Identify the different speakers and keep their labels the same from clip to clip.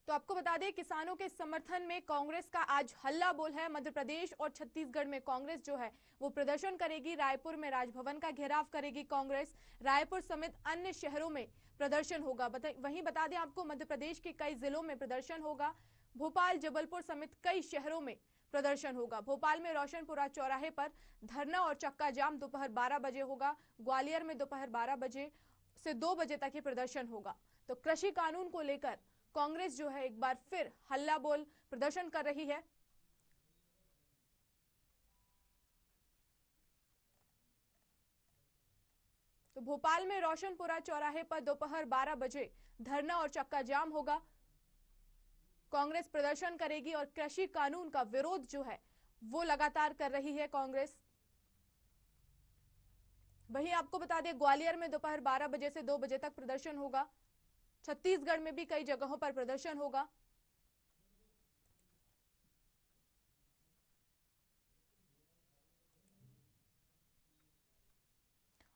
Speaker 1: तो आपको बता दें, किसानों के समर्थन में कांग्रेस का आज हल्ला बोल है। मध्य प्रदेश और छत्तीसगढ़ में कांग्रेस जो है वो प्रदर्शन करेगी। रायपुर में राजभवन का घेराव करेगी कांग्रेस। रायपुर समेत अन्य शहरों में प्रदर्शन होगा। वहीं बता दें आपको, मध्य प्रदेश के कई जिलों में प्रदर्शन होगा। भोपाल, जबलपुर समेत कई शहरों में प्रदर्शन होगा। भोपाल में रोशनपुरा चौराहे पर धरना और चक्का जाम दोपहर 12 बजे होगा। ग्वालियर में दोपहर 12 बजे से 2 बजे तक ये प्रदर्शन होगा। तो कृषि कानून को लेकर कांग्रेस जो है एक बार फिर हल्ला बोल प्रदर्शन कर रही है। तो भोपाल में रोशनपुरा चौराहे पर दोपहर 12 बजे धरना और चक्का जाम होगा। कांग्रेस प्रदर्शन करेगी और कृषि कानून का विरोध जो है वो लगातार कर रही है कांग्रेस। वहीं आपको बता दें, ग्वालियर में दोपहर 12 बजे से 2 बजे तक प्रदर्शन होगा। छत्तीसगढ़ में भी कई जगहों पर प्रदर्शन होगा।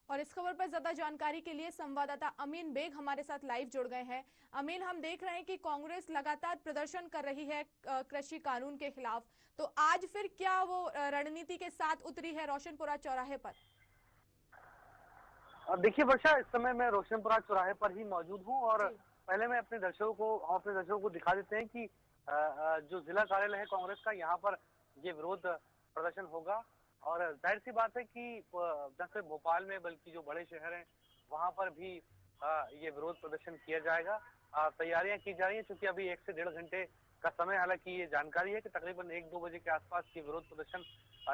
Speaker 1: और इस खबर पर ज्यादा जानकारी के लिए संवाददाता अमीन बेग हमारे साथ लाइव जुड़ गए हैं। अमीन, हम देख रहे हैं कि कांग्रेस लगातार प्रदर्शन कर रही है कृषि कानून के खिलाफ, तो आज फिर क्या वो रणनीति के साथ उतरी है रोशनपुरा चौराहे पर?
Speaker 2: देखिए वर्षा, इस समय मैं रोशनपुरा चौराहे पर ही मौजूद हूँ और पहले मैं अपने दर्शकों को दिखा देते हैं कि जो जिला कार्यालय है कांग्रेस का, यहाँ पर ये विरोध प्रदर्शन होगा। और जाहिर सी बात है कि न सिर्फ भोपाल में बल्कि जो बड़े शहर हैं वहां पर भी ये विरोध प्रदर्शन किया जाएगा। तैयारियां की जा रही हैं, क्योंकि अभी 1 से 1.5 घंटे का समय, हालांकि ये जानकारी है कि तकरीबन 1-2 बजे के आसपास ये विरोध प्रदर्शन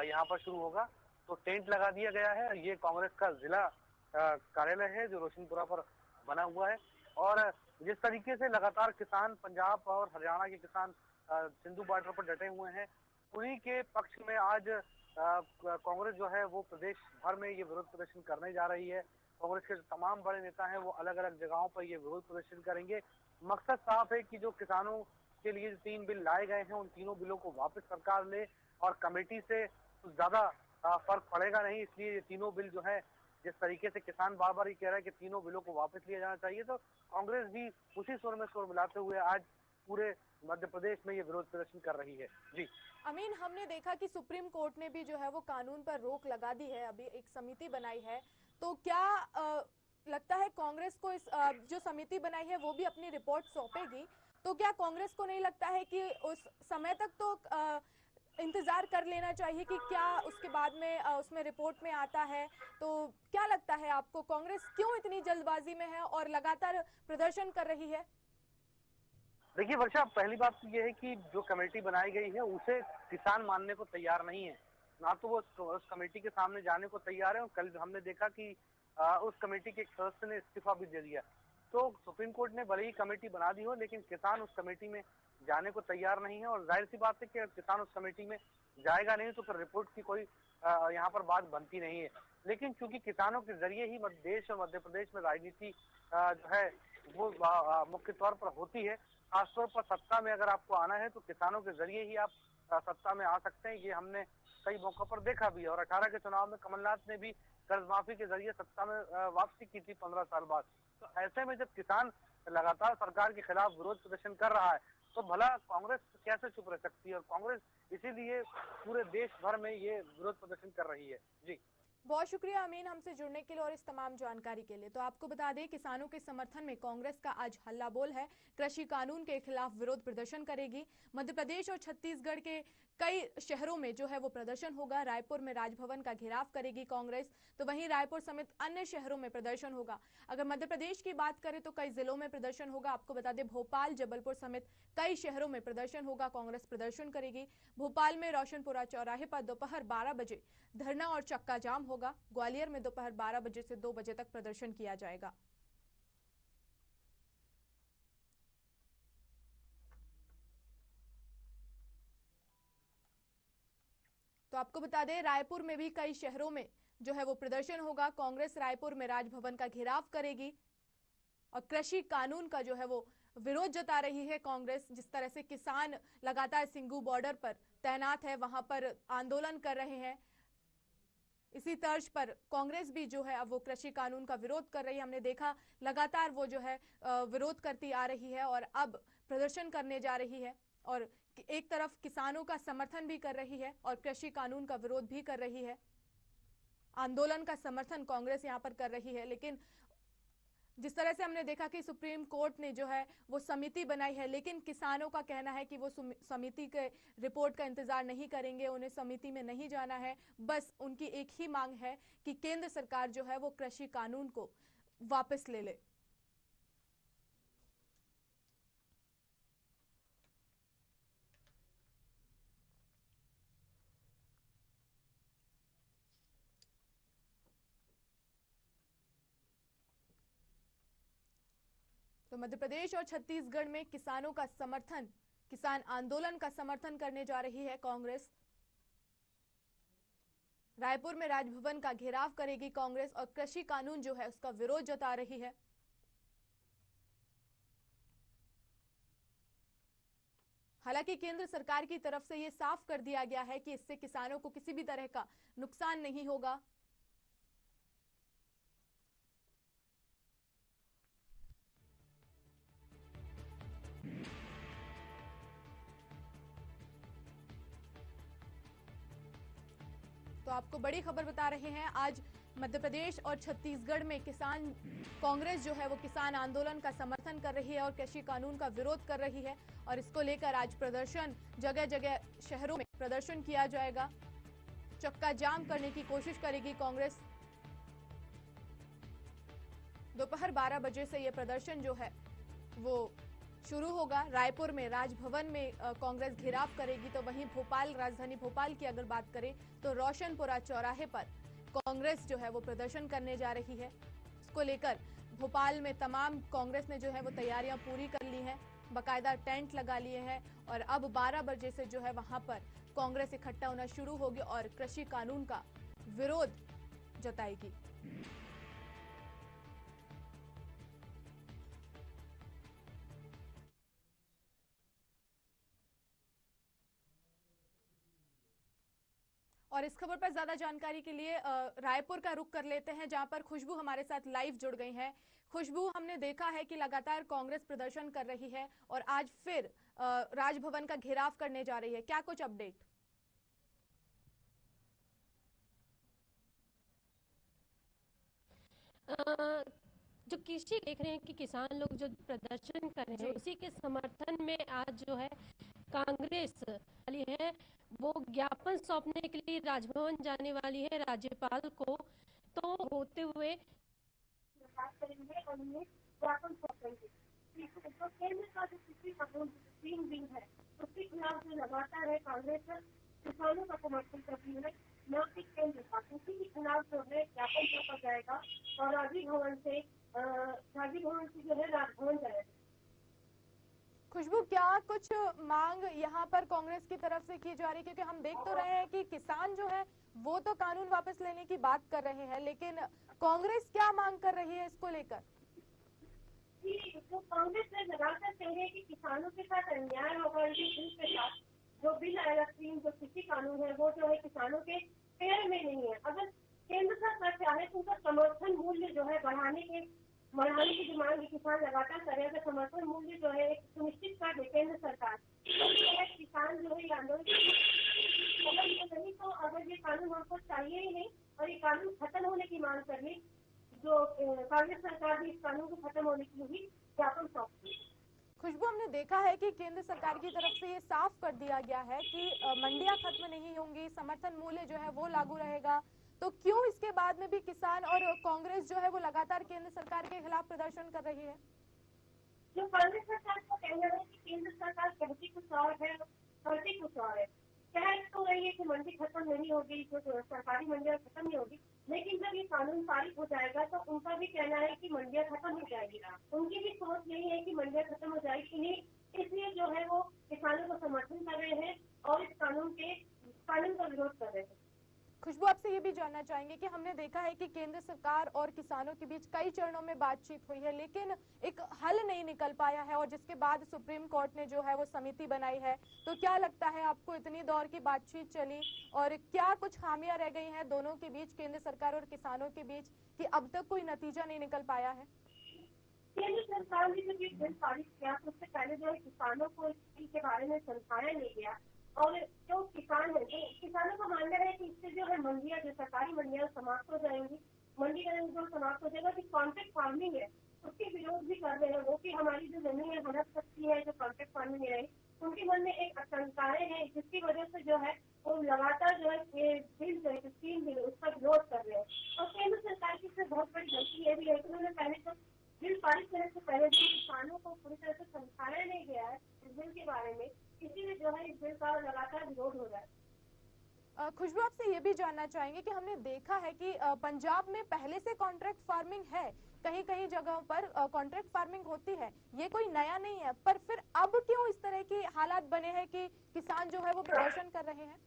Speaker 2: यहाँ पर शुरू होगा। तो टेंट लगा दिया गया है। ये कांग्रेस का जिला कार्यालय है जो रोशनपुरा पर बना हुआ है। और जिस तरीके से लगातार किसान, पंजाब और हरियाणा के किसान सिंधु बॉर्डर पर डटे हुए हैं, उन्हीं के पक्ष में आज कांग्रेस जो है वो प्रदेश भर में ये विरोध प्रदर्शन करने जा रही है। कांग्रेस के तमाम बड़े नेता हैं वो अलग अलग जगहों पर ये विरोध प्रदर्शन करेंगे। मकसद साफ है कि जो किसानों के लिए जो 3 बिल लाए गए हैं, उन तीनों बिलों को वापस सरकार ले। और कमेटी से कुछ ज्यादा फर्क पड़ेगा नहीं, इसलिए ये तीनों बिल जो है, जिस तरीके से किसान बार बार ये कह रहा है कि तीनों बिलों को वापस लिया जाना चाहिए, तो कांग्रेस भी उसी सुर में सुर मिलाते हुए आज पूरे मध्य प्रदेश में ये विरोध प्रदर्शन कर रही है। जी
Speaker 1: अमीन, हमने देखा कि सुप्रीम कोर्ट ने भी जो है वो कानून पर रोक लगा दी है, अभी एक समिति बनाई है। तो क्या लगता है कांग्रेस को इस जो समिति बनाई है वो भी अपनी रिपोर्ट सौंपेगी? तो क्या कांग्रेस को नहीं लगता है कि उस समय तक तो इंतजार कर लेना चाहिए कि क्या उसके बाद में उसमें रिपोर्ट में आता है? तो क्या लगता है आपको, कांग्रेस क्यों इतनी जल्दबाजी में है और लगातार प्रदर्शन कर रही है?
Speaker 2: देखिए वर्षा, पहली बात तो ये है कि जो कमेटी बनाई गई है उसे किसान मानने को तैयार नहीं है। ना तो वो उस कमेटी के सामने जाने को तैयार है, और कल हमने देखा कि उस कमेटी के एक सदस्य ने इस्तीफा भी दे दिया। तो सुप्रीम कोर्ट ने भले ही कमेटी बना दी हो, लेकिन किसान उस कमेटी में जाने को तैयार नहीं है। और जाहिर सी बात है कि किसान उस कमेटी में जाएगा नहीं तो फिर रिपोर्ट की कोई यहाँ पर बात बनती नहीं है। लेकिन चूंकि किसानों के जरिए ही देश और मध्य प्रदेश में राजनीति जो है वो मुख्य तौर पर होती है। खासतौर पर सत्ता में अगर आपको आना है तो किसानों के जरिए ही आप सत्ता में आ सकते हैं। ये हमने कई मौकों पर देखा भी। और 18 के चुनाव में कमलनाथ ने भी कर्ज माफी के जरिए सत्ता में वापसी की थी 15 साल बाद। तो ऐसे में जब किसान लगातार सरकार के खिलाफ विरोध प्रदर्शन कर रहा है, तो भला कांग्रेस कैसे चुप रह सकती है? और कांग्रेस इसीलिए पूरे देश भर में ये विरोध प्रदर्शन कर रही है। जी
Speaker 1: बहुत शुक्रिया अमीन, हमसे जुड़ने के लिए और इस तमाम जानकारी के लिए। तो आपको बता दें, किसानों के समर्थन में कांग्रेस का आज हल्ला बोल है। कृषि कानून के खिलाफ विरोध प्रदर्शन करेगी। मध्य प्रदेश और छत्तीसगढ़ के कई शहरों में जो है वो प्रदर्शन होगा। रायपुर में राजभवन का घेराव करेगी कांग्रेस, तो वहीं रायपुर समेत अन्य शहरों में प्रदर्शन होगा। अगर मध्य प्रदेश की बात करें तो कई जिलों में प्रदर्शन होगा। आपको बता दें, भोपाल, जबलपुर समेत कई शहरों में प्रदर्शन होगा। कांग्रेस प्रदर्शन करेगी। भोपाल में रोशनपुरा चौराहे पर दोपहर 12 बजे धरना और चक्का जाम होगा। ग्वालियर में दोपहर 12 बजे से 2 बजे तक प्रदर्शन किया जाएगा। तो आपको बता दें, रायपुर में भी कई शहरों में जो है वो प्रदर्शन होगा। कांग्रेस रायपुर में राजभवन का घेराव करेगी और कृषि कानून का जो है वो विरोध जता रही है कांग्रेस। जिस तरह से किसान लगातार सिंघू बॉर्डर पर तैनात है, वहां पर आंदोलन कर रहे हैं, इसी तर्ज पर कांग्रेस भी जो है अब वो कृषि कानून का विरोध कर रही है। हमने देखा लगातार वो जो है विरोध करती आ रही है और अब प्रदर्शन करने जा रही है और एक तरफ किसानों का समर्थन भी कर रही है और कृषि कानून का विरोध भी कर रही है। आंदोलन का समर्थन कांग्रेस यहां पर कर रही है, लेकिन जिस तरह से हमने देखा कि सुप्रीम कोर्ट ने जो है वो समिति बनाई है, लेकिन किसानों का कहना है कि वो समिति के रिपोर्ट का इंतजार नहीं करेंगे, उन्हें समिति में नहीं जाना है। बस उनकी एक ही मांग है कि केंद्र सरकार जो है वो कृषि कानून को वापस ले ले। तो मध्य प्रदेश और छत्तीसगढ़ में किसानों का समर्थन, किसान आंदोलन का समर्थन करने जा रही है कांग्रेस। रायपुर में राजभवन का घेराव करेगी कांग्रेस और कृषि कानून जो है उसका विरोध जता रही है। हालांकि केंद्र सरकार की तरफ से यह साफ कर दिया गया है कि इससे किसानों को किसी भी तरह का नुकसान नहीं होगा। तो आपको बड़ी खबर बता रहे हैं, आज मध्य प्रदेश और छत्तीसगढ़ में किसान कांग्रेस जो है वो किसान आंदोलन का समर्थन कर रही है और कृषि कानून का विरोध कर रही है और इसको लेकर आज प्रदर्शन जगह जगह शहरों में प्रदर्शन किया जाएगा। चक्का जाम करने की कोशिश करेगी कांग्रेस। दोपहर 12 बजे से यह प्रदर्शन जो है वो शुरू होगा। रायपुर में राजभवन में कांग्रेस घेराव करेगी, तो वहीं भोपाल, राजधानी भोपाल की अगर बात करें तो रोशनपुरा चौराहे पर कांग्रेस जो है वो प्रदर्शन करने जा रही है। इसको लेकर भोपाल में तमाम कांग्रेस ने जो है वो तैयारियां पूरी कर ली हैं, बाकायदा टेंट लगा लिए हैं और अब 12 बजे से जो है वहां पर कांग्रेस इकट्ठा होना शुरू होगी और कृषि कानून का विरोध जताएगी। और इस खबर पर ज्यादा जानकारी के लिए रायपुर का रुख कर लेते हैं, जहां पर खुशबू हमारे साथ लाइव जुड़ गई हैं। खुशबू, हमने देखा है कि लगातार कांग्रेस प्रदर्शन कर रही है और आज फिर राजभवन का घेराव करने जा रही है, क्या कुछ अपडेट?
Speaker 3: जो कृषि देख रहे हैं कि किसान लोग जो प्रदर्शन कर रहे हैं उसी के समर्थन में आज जो है कांग्रेस वाली है वो ज्ञापन सौंपने के लिए राजभवन जाने वाली है राज्यपाल को। तो होते हुए
Speaker 4: बात करेंगे और उन्हें ज्ञापन सौंपेंगे। तो केंद्र का जो कृषि कानून तीन दिन है उसके खिलाफ जो लगातार है कांग्रेस किसानों का समर्थन करती है, न कि केंद्र का। उसी के खिलाफ जो है ज्ञापन सौंपा जाएगा और राजीव भवन से जो है राजभवन जाएगा।
Speaker 1: खुशबू, क्या कुछ मांग यहाँ पर कांग्रेस की तरफ से की जा रही है? क्योंकि हम देख तो रहे हैं कि किसान जो है वो तो कानून वापस लेने की बात कर रहे हैं, लेकिन कांग्रेस क्या मांग कर रही है इसको लेकर?
Speaker 4: तो कांग्रेस ने लगातार कह रहे हैं कि किसानों के साथ अन्याय होगा, के साथ जो बिल आएगा, जो कृषि कानून है वो जो है किसानों के पैर में नहीं है। अगर केंद्र सरकार चाहे तो उनका समर्थन मूल्य जो है बढ़ाने की जो मांग किसान लगातार कर रहे हैं, समर्थन मूल्य जो है सुनिश्चित कर दे केंद्र सरकार, तो किसान जो है आंदोलन नहीं, तो अगर ये कानून हमको चाहिए ही नहीं और ये कानून खत्म होने की मांग करनी, जो कांग्रेस सरकार भी इस कानून को खत्म होने के लिए ज्ञापन सौंपी।
Speaker 1: खुशबू, हमने देखा है कि केंद्र सरकार की तरफ से ये साफ कर दिया गया है कि मंडियां खत्म नहीं होंगी, समर्थन मूल्य जो है वो लागू रहेगा, तो क्यों इसके बाद में भी किसान और कांग्रेस जो है वो लगातार केंद्र सरकार के खिलाफ प्रदर्शन कर रही है?
Speaker 4: जो कांग्रेस सरकार का कहना है कि केंद्र सरकार कहती कुछ और है, करती कुछ और है। कह तो रही है कि मंडी खत्म नहीं होगी, जो सरकारी मंडियां खत्म नहीं होगी, लेकिन जब ये कानून पारित हो जाएगा तो उनका भी कहना है कि मंडियां खत्म हो जाएगी। उनकी भी सोच यही है कि मंडियां खत्म हो जाएगी नहीं, इसलिए जो है वो किसानों को समर्थन कर रहे हैं और इस कानून का विरोध कर रहे हैं।
Speaker 1: खुशबू, आपसे ये भी जानना चाहेंगे कि हमने देखा है कि केंद्र सरकार और किसानों के बीच कई चरणों में बातचीत हुई है, लेकिन एक हल नहीं निकल पाया है और जिसके बाद सुप्रीम कोर्ट ने जो है वो समिति बनाई है। तो क्या लगता है आपको, इतनी दौर की बातचीत चली और क्या कुछ खामियां रह गई हैं दोनों के बीच, केंद्र सरकार और किसानों के बीच, कि अब तक कोई नतीजा नहीं निकल पाया है?
Speaker 4: केंद्र सरकार ने जब ये बिल पारित किया तो उससे पहले जो है किसानों को इस बिल के बारे में समझाया नहीं गया। और जो किसान है, तो किसानों का मानना है कि इससे जो है मंडियां, जो सरकारी मंडियां समाप्त हो जाएंगी। मंडीकरण जो समाप्त हो जाएगा, कि कॉन्ट्रैक्ट फार्मिंग है उसके विरोध भी कर रहे हैं वो, कि हमारी जो जमीन है हड़प सकती है जो कॉन्ट्रैक्ट फार्मिंग है। उनके मन में एक आशंकाएं हैं, जिसकी वजह से जो है वो लगातार जो है ये बिल जो है 15 बिल उसका विरोध कर रहे हैं। और केंद्र सरकार की इसमें बहुत बड़ी गलती ये भी है कि उन्होंने पहले तो बिल पारित करने से पहले जो किसानों को पूरी तरह से समझाया नहीं गया है इस बिल के बारे में, इसीलिए जो है इस बिल का लगातार विरोध हो रहा है।
Speaker 1: खुशबू, आपसे ये भी जानना चाहेंगे कि हमने देखा है कि पंजाब में पहले से कॉन्ट्रैक्ट फार्मिंग है, कहीं कहीं जगहों पर कॉन्ट्रैक्ट फार्मिंग होती है, ये कोई नया नहीं है, पर फिर अब क्यों इस तरह के हालात बने हैं कि किसान जो है वो प्रदर्शन कर रहे हैं?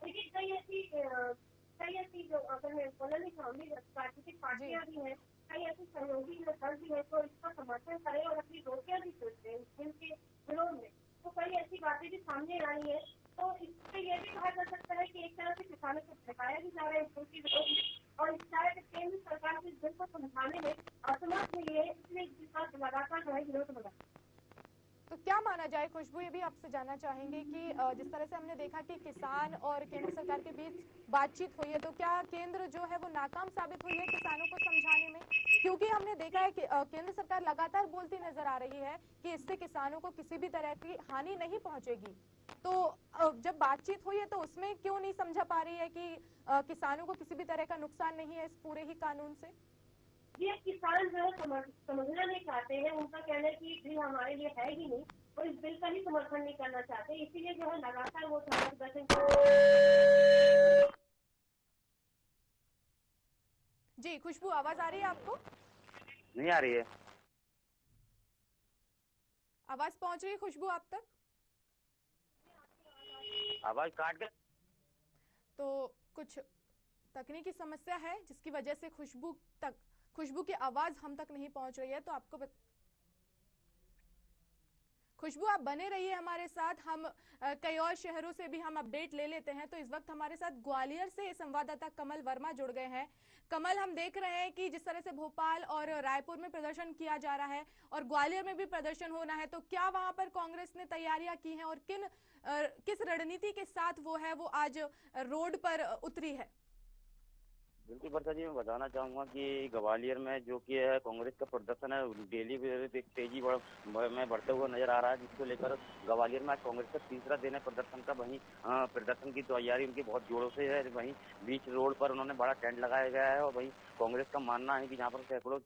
Speaker 4: देखिए कई ऐसी जो अगर मैं बोला नहीं चाहूंगी, राजनीतिक पार्टियां भी हैं, कई ऐसे सहयोगी जो दल भी है तो इसका समर्थन करें और अपनी रोटियां भी सोचते हैं इस बिल के विरोध में। तो कई ऐसी बातें भी सामने आई है। तो इससे ये भी कहा जा सकता है कि एक तरह से किसानों को भड़काया भी जा रहा है इस बिल के विरोध में, और शायद केंद्र सरकार को इस बिल को समझाने में असमर्थ हुई है, इसलिए इसका लगातार जो है विरोध हो रहा है।
Speaker 1: तो क्या माना जाए खुशबू, ये भी आपसे जानना चाहेंगे कि जिस तरह से हमने देखा कि किसान और केंद्र सरकार के बीच बातचीत हुई है, तो क्या केंद्र जो है वो नाकाम साबित हुई है किसानों को समझाने में? क्योंकि हमने देखा है कि केंद्र सरकार लगातार बोलती नजर आ रही है कि इससे किसानों को किसी भी तरह की हानि नहीं पहुंचेगी। तो जब बातचीत हुई है तो उसमें क्यों नहीं समझा पा रही है कि किसानों को किसी भी तरह का नुकसान नहीं है इस पूरे ही कानून से?
Speaker 4: ये किसान जो है समझना नहीं चाहते हैं। उनका कहना है कि बिल हमारे लिए है ही नहीं, और इस बिल का ही समर्थन नहीं करना चाहते, इसीलिए जो है लगातार वो प्रदर्शन कर रहे हैं।
Speaker 1: जी खुशबू, आवाज आ रही है आपको?
Speaker 5: नहीं आ रही है।
Speaker 1: आवाज पहुंच रही है खुशबू आप तक?
Speaker 5: आवाज काट के।
Speaker 1: तो कुछ तकनीकी समस्या है जिसकी वजह से खुशबू की आवाज हम तक नहीं पहुंच रही है। तो खुशबू, आप बने रहिए हमारे साथ, हम कई और शहरों से भी हम अपडेट ले लेते हैं। तो इस वक्त हमारे साथ ग्वालियर से संवाददाता कमल वर्मा जुड़ गए हैं। कमल, हम देख रहे हैं कि जिस तरह से भोपाल और रायपुर में प्रदर्शन किया जा रहा है और ग्वालियर में भी प्रदर्शन होना है, तो क्या वहां पर कांग्रेस ने तैयारियां की हैं और किस रणनीति के साथ वो आज रोड पर उतरी है?
Speaker 5: बिल्कुल वर्षा जी, मैं बताना चाहूंगा कि ग्वालियर में जो कि है कांग्रेस का प्रदर्शन है डेली तेजी में बढ़ते हुआ नजर आ रहा है, जिसको लेकर ग्वालियर में आज कांग्रेस का तीसरा दिन है प्रदर्शन का। वहीं प्रदर्शन की तैयारी उनकी बहुत जोरों से है। वहीं बीच रोड पर उन्होंने बड़ा टेंट लगाया गया है और वहीं कांग्रेस का मानना है कि जहाँ पर सैकड़ों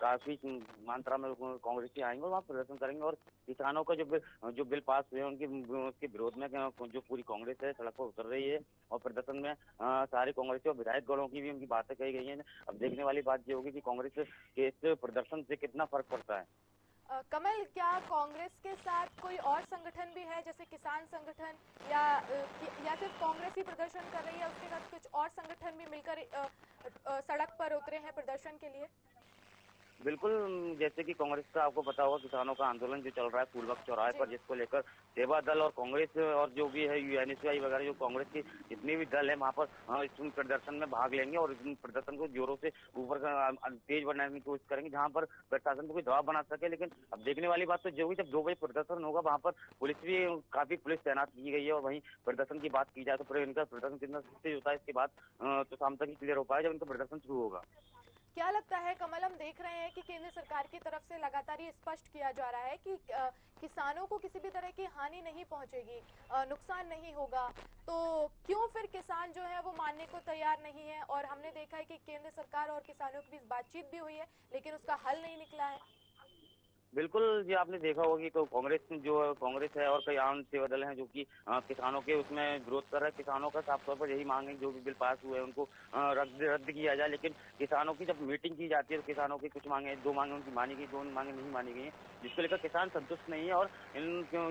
Speaker 5: काफी मात्रा में कांग्रेसी आएंगे और वहाँ प्रदर्शन करेंगे और किसानों का जो बिल पास हुए उसके विरोध में जो पूरी कांग्रेस है सड़क पर उतर रही है। और प्रदर्शन में सारे कांग्रेसी और विधायक दलों की भी उनकी बातें कही गई हैं। अब देखने वाली बात ये होगी कि कांग्रेस के इस प्रदर्शन से कितना फर्क पड़ता है।
Speaker 1: कमल, क्या कांग्रेस के साथ कोई और संगठन भी है, जैसे किसान संगठन, या सिर्फ कांग्रेस ही प्रदर्शन कर रही है, उसके साथ कुछ और संगठन भी मिलकर सड़क पर उतरे हैं प्रदर्शन के लिए?
Speaker 5: बिल्कुल, जैसे कि कांग्रेस का आपको पता होगा किसानों का आंदोलन जो चल रहा है फूलबाग चौराहे पर, जिसको लेकर सेवा दल और कांग्रेस और जो भी है यूएनएसयूआई वगैरह जो कांग्रेस की जितने भी दल है वहाँ पर इस प्रदर्शन में भाग लेंगे और इस प्रदर्शन को जोरों से ऊपर तेज बनाने की कोशिश करेंगे, जहाँ पर प्रशासन को कोई दबाव बना सके। लेकिन अब देखने वाली बात तो जो हुई, जब 2 बजे प्रदर्शन होगा वहाँ पर काफी पुलिस तैनात की गई है। और वहीं प्रदर्शन की बात की जाए तो इनका प्रदर्शन कितना तेज होता है इसके बाद तो शाम तक ही क्लियर हो पाएगा जब इनका प्रदर्शन शुरू होगा।
Speaker 1: क्या लगता है कमल, हम देख रहे हैं कि केंद्र सरकार की तरफ से लगातार ये स्पष्ट किया जा रहा है कि किसानों को किसी भी तरह की हानि नहीं पहुंचेगी, नुकसान नहीं होगा, तो क्यों फिर किसान जो है वो मानने को तैयार नहीं है? और हमने देखा है कि केंद्र सरकार और किसानों के बीच बातचीत भी हुई है, लेकिन उसका हल नहीं निकला है।
Speaker 5: बिल्कुल जी, आपने देखा होगा कि कांग्रेस है और कई आम सेवा दल हैं जो कि किसानों के उसमें विरोध कर रहे हैं। किसानों का साफ तौर पर यही मांग है जो भी बिल पास हुए हैं उनको रद्द किया जाए। लेकिन किसानों की जब मीटिंग की जाती है तो किसानों की कुछ मांगे, 2 मांगे उनकी मानी गई, 2 मांगे नहीं मानी गई है, जिसको लेकर किसान संतुष्ट नहीं है और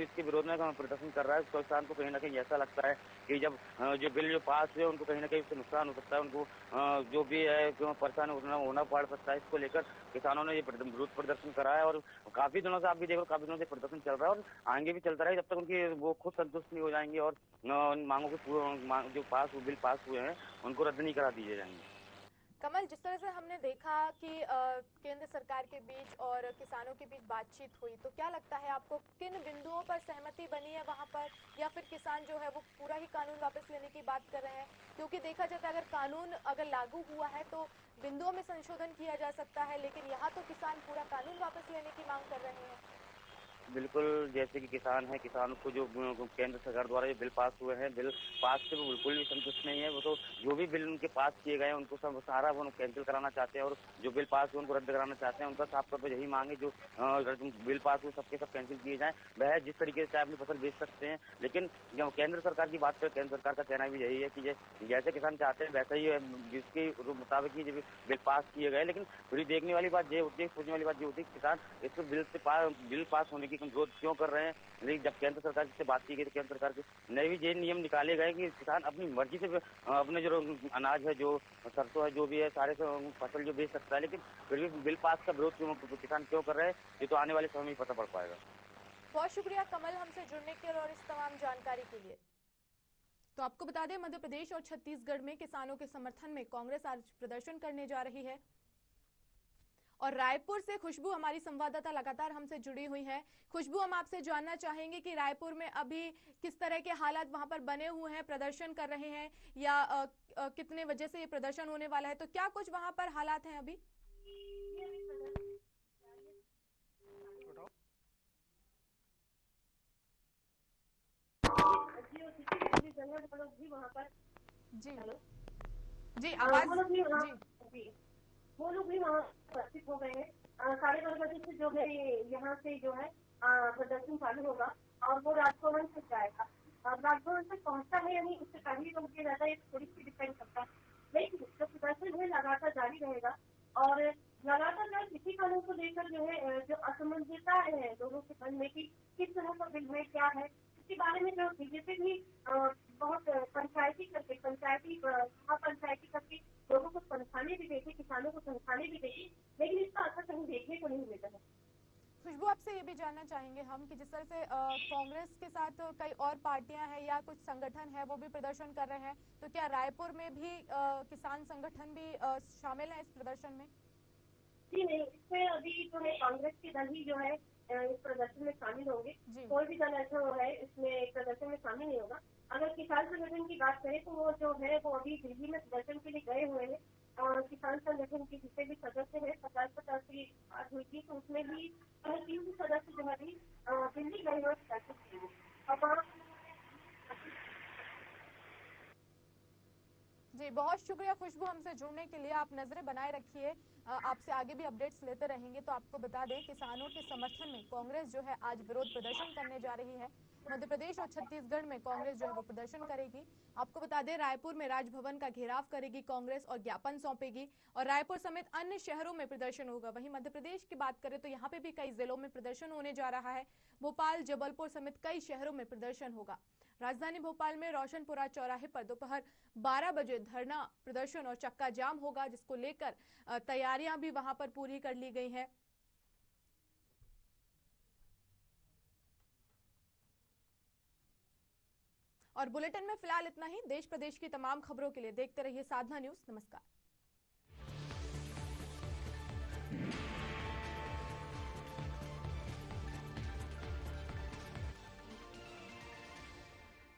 Speaker 5: इसके विरोध में प्रदर्शन कर रहा है। किसान को कहीं ना कहीं ऐसा लगता है कि जब जो बिल जो पास हुए उनको कहीं ना कहीं उससे नुकसान हो सकता है, उनको जो भी है परेशान होना पड़ सकता है। इसको लेकर किसानों ने ये विरोध प्रदर्शन करा है और काफी दिनों से आप भी देखो, काफी दिनों से प्रदर्शन चल रहा है और आगे भी चलता रहेगा जब तक उनकी वो खुद संतुष्ट नहीं हो जाएंगे और उन मांगों के जो बिल पास हुए हैं उनको रद्द नहीं करा दिए जाएंगे।
Speaker 1: कमल, जिस तरह से हमने देखा कि केंद्र सरकार के बीच और किसानों के बीच बातचीत हुई, तो क्या लगता है आपको किन बिंदुओं पर सहमति बनी है वहां पर, या फिर किसान जो है वो पूरा ही कानून वापस लेने की बात कर रहे हैं? क्योंकि देखा जाता है अगर कानून अगर लागू हुआ है तो बिंदुओं में संशोधन किया जा सकता है, लेकिन यहाँ तो किसान पूरा कानून वापस लेने की मांग कर रहे हैं।
Speaker 5: बिल्कुल, जैसे कि किसान है, किसानों को जो केंद्र सरकार द्वारा जो बिल पास हुए हैं, बिल पास से वो बिल्कुल भी संतुष्ट नहीं है। वो तो जो भी बिल उनके पास किए गए हैं उनको सब सारा वो कैंसिल कराना चाहते हैं, और जो बिल पास हुए उनको रद्द कराना चाहते हैं। उनका साफ तौर पर यही मांग है, जो बिल पास हुए सबके सब कैंसिल किए जाएं। वह जिस तरीके से अपनी फसल बेच सकते हैं, लेकिन जब केंद्र सरकार की बात करें, केंद्र सरकार का कहना भी यही है कि जैसे किसान चाहते हैं वैसा ही जिसके मुताबिक ही बिल पास किए गए। लेकिन थोड़ी देखने वाली बात ये होती है, सोचने वाली बात ये होती है कि किसान इस बिल पास होने की विरोध क्यों कर रहे हैं। लेकिन जब केंद्र सरकार से बात की गई तो केंद्र सरकार के नए भी ये नियम निकाले गए कि किसान अपनी मर्जी से अपने जो अनाज है, जो सरसों है, जो भी है, सारे फसल जो बेच सकता है। लेकिन फिर भी बिल पास का विरोध किसान क्यों कर रहे हैं, ये तो आने वाले समय में पता पड़ पाएगा।
Speaker 1: बहुत शुक्रिया कमल हमसे जुड़ने के लिए और इस तमाम जानकारी के लिए। तो आपको बता दें, मध्य प्रदेश और छत्तीसगढ़ में किसानों के समर्थन में कांग्रेस आज प्रदर्शन करने जा रही है। और रायपुर से खुशबू हमारी संवाददाता लगातार हमसे जुड़ी हुई है। खुशबू, हम आपसे जानना चाहेंगे कि रायपुर में अभी किस तरह के हालात वहां पर बने हुए हैं, प्रदर्शन कर रहे हैं, या कितने बजे से ये प्रदर्शन होने वाला है, तो क्या कुछ वहां पर हालात हैं अभी?
Speaker 4: जी
Speaker 1: जी आवाज
Speaker 4: वो लोग भी वहाँ उपस्थित हो गए हैं। 12:30 बजे से जो है यहाँ से जो है प्रदर्शन चालू होगा और वो राजभवन तक जाएगा। राजभवन तक पहुँचता है यानी उससे पहले तो मुझे रहता है, थोड़ी सी डिपेंड करता है, लेकिन जो प्रदर्शन है लगातार जारी रहेगा। और लगातार जो कृषि कानून को लेकर जो है जो असमंजसता है लोगों के मन में कि किस तरह का बिल है, क्या है, इसके बारे में जो बीजेपी भी बहुत पंचायती करके लोगों को समझाने भी देखे, किसानों को समझाने भी देखे, लेकिन इसका असर कहीं देखने को नहीं मिलता है।
Speaker 1: खुशबू, आपसे ये भी जानना चाहेंगे हम कि जिस तरह से कांग्रेस के साथ कई और पार्टियां हैं या कुछ संगठन है वो भी प्रदर्शन कर रहे हैं, तो क्या रायपुर में भी किसान संगठन भी शामिल है इस प्रदर्शन में?
Speaker 4: जी नहीं, इसमें अभी जो है कांग्रेस के दल ही जो है इस प्रदर्शन में शामिल होंगे। कोई भी दल ऐसा है इसमें प्रदर्शन में शामिल नहीं होगा। अगर किसान संगठन की बात करें तो वो जो है वो अभी दिल्ली में प्रदर्शन के लिए गए हुए हैं। और किसान संगठन के जितने भी सदस्य हैं 50-50 की बात हुई थी, तो उसमें भी 3 सदस्य जो है दिल्ली गए हुए प्रदर्शन के लिए। और वहाँ
Speaker 1: जी बहुत शुक्रिया खुशबू हमसे जुड़ने के लिए। आप नजरें बनाए रखिए, आपसे आगे भी अपडेट्स लेते रहेंगे। तो आपको बता दें, किसानों के समर्थन में कांग्रेस जो है आज विरोध प्रदर्शन करने जा रही है। मध्य प्रदेश और छत्तीसगढ़ में कांग्रेस जो है वो प्रदर्शन करेगी। आपको बता दें, रायपुर में राजभवन का घेराव करेगी कांग्रेस और ज्ञापन सौंपेगी, और रायपुर समेत अन्य शहरों में प्रदर्शन होगा। वहीं मध्य प्रदेश की बात करें तो यहाँ पे भी कई जिलों में प्रदर्शन होने जा रहा है। भोपाल, जबलपुर समेत कई शहरों में प्रदर्शन होगा। राजधानी भोपाल में रोशनपुरा चौराहे पर दोपहर 12 बजे धरना प्रदर्शन और चक्का जाम होगा, जिसको लेकर तैयारियां भी वहां पर पूरी कर ली गई हैं। और बुलेटिन में फिलहाल इतना ही। देश प्रदेश की तमाम खबरों के लिए देखते रहिए साधना न्यूज। नमस्कार।